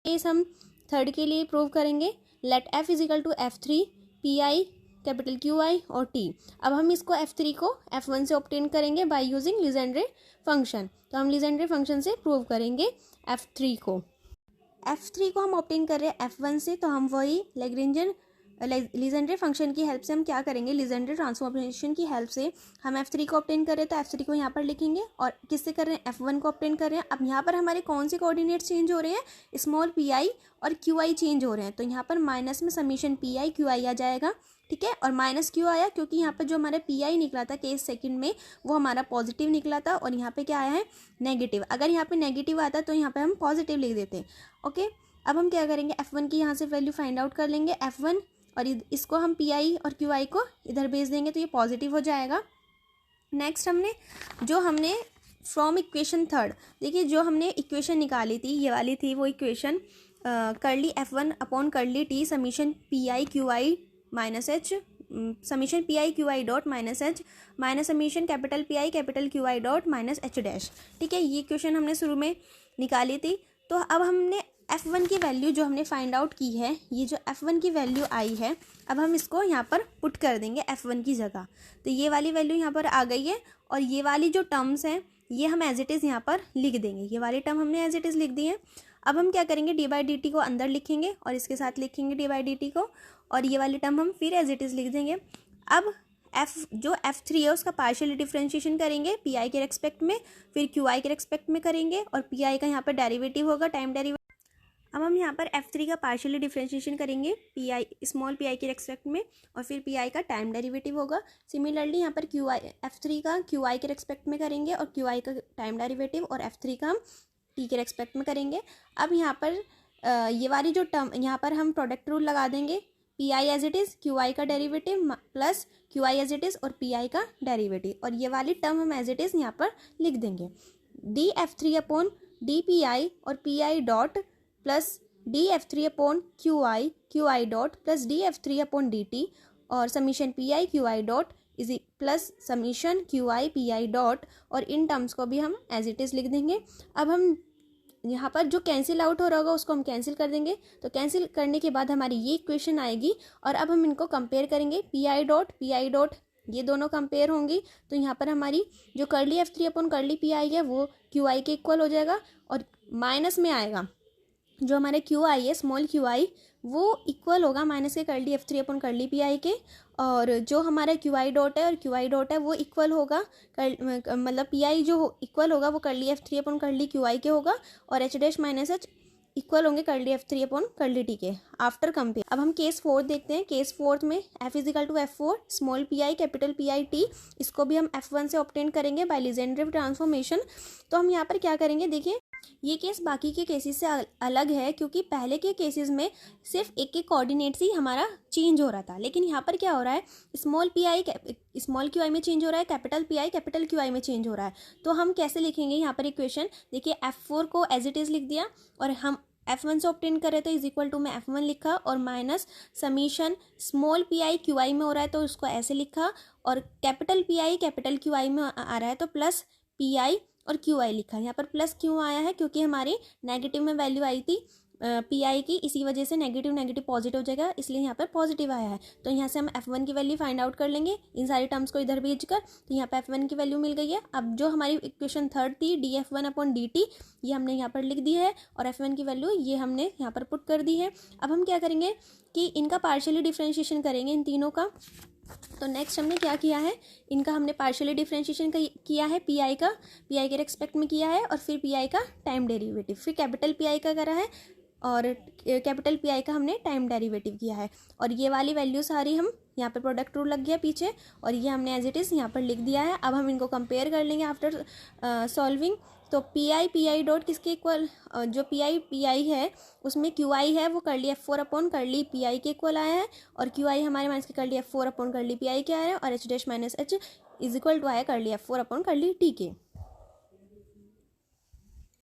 Case हम third के लिए प्रूव करेंगे। Let F is equal to F3 PI capital QI और T। अब हम इसको F3 को F1 से ऑब्टेन करेंगे बाय यूजिंग लीजेंड्रे फंक्शन। तो हम लीजेंड्रे फंक्शन से प्रूव करेंगे F3 को। F3 को हम ऑब्टेन कर रहे हैं F1 से, तो हम वही लीजेंड्रे फंक्शन की हेल्प से हम क्या करेंगे, लीजेंड्रे ट्रांसफॉर्मेशन की हेल्प से हम F3 को ऑब्टेन कर रहे हैं, तो F3 को यहाँ पर लिखेंगे और किससे कर रहे हैं, F1 को ऑब्टेन कर रहे हैं। अब यहाँ पर हमारे कौन से कोऑर्डिनेट्स चेंज हो रहे हैं, स्मॉल PI और QI चेंज हो रहे हैं, तो यहाँ पर माइनस में समीशन PI QI आ जाएगा, ठीक है। और माइनस क्यों आया, क्योंकि यहाँ पर जो हमारा PI निकला था केस सेकंड में वो हमारा पॉजिटिव निकला था और यहाँ पे क्या आया है, नेगेटिव। अगर यहाँ पे नेगेटिव आता तो यहाँ पे हम पॉजिटिव लिख देते, ओके। अब हम क्या करेंगे, F1 की यहाँ से वैल्यू फाइंड आउट कर लेंगे, F1, और इसको हम PI और QI को इधर भेज देंगे तो ये पॉजिटिव हो जाएगा। नेक्स्ट हमने फ्रॉम इक्वेशन थर्ड, देखिए जो हमने इक्वेशन निकाली थी ये वाली थी वो इक्वेशन, करली F1 अपॉन करली T summation PI QI minus H summation PI QI dot minus H minus summation capital PI capital QI dot minus H dash, ठीक है। ये इक्वेशन हमने शुरू में निकाली थी। तो अब हमने F1 की वैल्यू जो हमने फाइंड आउट की है, ये जो F1 की वैल्यू आई है, अब हम इसको यहाँ पर पुट कर देंगे F1 की जगह। तो ये वाली वैल्यू यहाँ पर आ गई है और ये वाली जो टर्म्स हैं ये हम एज इट इज़ यहाँ पर लिख देंगे, ये वाली टर्म हमने एज इट इज़ लिख दी है। अब हम क्या करेंगे, d/dt को अंदर लिखेंगे और इसके साथ लिखेंगे d/dt को, और ये वाली टर्म हम फिर एज इट इज़ लिख देंगे। अब F3 है उसका पार्शियल डिफरेंशिएशन करेंगे PI के रेस्पेक्ट में, फिर QI के रेस्पेक्ट में करेंगे और PI का यहाँ पर डेरिवेटिव होगा, टाइम डेरिवेटिव। अब हम यहाँ पर F3 का पार्शियली डिफरेंशिएशन करेंगे स्मॉल PI के रेस्पेक्ट में और फिर PI का टाइम डेरिवेटिव होगा। सिमिलरली यहाँ पर F3 का QI के रेस्पेक्ट में करेंगे और QI का टाइम डेरिवेटिव, और F3 का हम T के रेस्पेक्ट में करेंगे। अब यहाँ पर ये वाली जो टर्म, यहाँ पर हम प्रोडक्ट रूल लगा देंगे, PI as it is QI का derivative plus QI as it is और PI का डेरिवेटिव, और ये वाली टर्म हम एज इट इज़ यहाँ पर लिख देंगे dF3 अपॉन dPI और PI dot plus dF3 upon QI dot plus dF3 upon dt और summation PI QI dot is plus summation QI PI dot, और इन टर्म्स को भी हम एज इट इज़ लिख देंगे। अब हम यहाँ पर जो कैंसिल आउट हो रहा होगा उसको हम कैंसिल कर देंगे, तो कैंसिल करने के बाद हमारी ये इक्वेशन आएगी और अब हम इनको कंपेयर करेंगे, PI डॉट ये दोनों कंपेयर होंगी, तो यहाँ पर हमारी जो करली F3 अपॉन करली PI है वो QI के इक्वल हो जाएगा और माइनस में आएगा जो हमारे QI है स्मॉल QI वो इक्वल होगा माइनस के करली F3 अपॉन करली PI के, और जो हमारा QI डॉट है और QI डॉट है वो इक्वल होगा मतलब PI जो इक्वल होगा वो करली F3 अपॉन करली QI के होगा, और H dash minus H equal होंगे करली F3 अपॉन करली T के आफ्टर कंपेयर। अब हम केस फोर्थ देखते हैं। केस फोर्थ में F is equal to F4 small PI capital PI T, इसको भी हम F1 से ऑब्टेन करेंगे बाय लीजेंड्रे ट्रांसफॉर्मेशन। तो हम यहाँ पर क्या करेंगे, देखिए ये केस बाकी के केसेस से अलग है क्योंकि पहले के केसेस में सिर्फ एक एक कोऑर्डिनेट्स ही हमारा चेंज हो रहा था, लेकिन यहाँ पर क्या हो रहा है, स्मॉल QI में चेंज हो रहा है, कैपिटल PI कैपिटल QI में चेंज हो रहा है। तो हम कैसे लिखेंगे यहाँ पर इक्वेशन, देखिए F4 को एज इट इज़ लिख दिया और हम F1 से ऑब्टेन कर रहे थे, इज इक्वल टू में F1 लिखा और minus summation small PI QI में हो रहा है तो उसको ऐसे लिखा, और कैपिटल PI कैपिटल QI में आ रहा है तो प्लस PI और QI लिखा। यहाँ पर प्लस क्यों आया है, क्योंकि हमारी नेगेटिव में वैल्यू आई थी PI की, इसी वजह से नेगेटिव पॉजिटिव हो जाएगा, इसलिए यहाँ पर पॉजिटिव आया है। तो यहाँ से हम F1 की वैल्यू फाइंड आउट कर लेंगे इन सारी टर्म्स को इधर भेजकर, तो यहाँ पर F1 की वैल्यू मिल गई है। अब जो हमारी इक्वेशन थर्ड थी dF1 अपॉन dt ये हमने यहाँ पर लिख दी है और F1 की वैल्यू ये हमने यहाँ पर पुट कर दी है। अब हम क्या करेंगे कि इनका पार्शियली डिफ्रेंशिएशन करेंगे इन तीनों का। तो नेक्स्ट हमने क्या किया है, इनका हमने पार्शियली डिफरेंशिएशन किया है PI के रेस्पेक्ट में किया है और फिर PI का टाइम डेरिवेटिव, फिर कैपिटल PI का करा है और कैपिटल PI का हमने टाइम डेरिवेटिव किया है, और ये वाली वैल्यू सारी हम यहाँ पर प्रोडक्ट रूल लग गया पीछे और ये हमने एज इट इज़ यहाँ पर लिख दिया है। अब हम इनको कंपेयर कर लेंगे आफ्टर सॉल्विंग। तो PI डॉट किसके इक्वल, जो PI है उसमें QI है वो करली F4 अपॉन करली PI के इक्वल आया है, और QI हमारे माइनस के करली F4 अपॉन करली PI के आया है, और H dash minus H is equal to आया करली F4 अपॉन करली T के।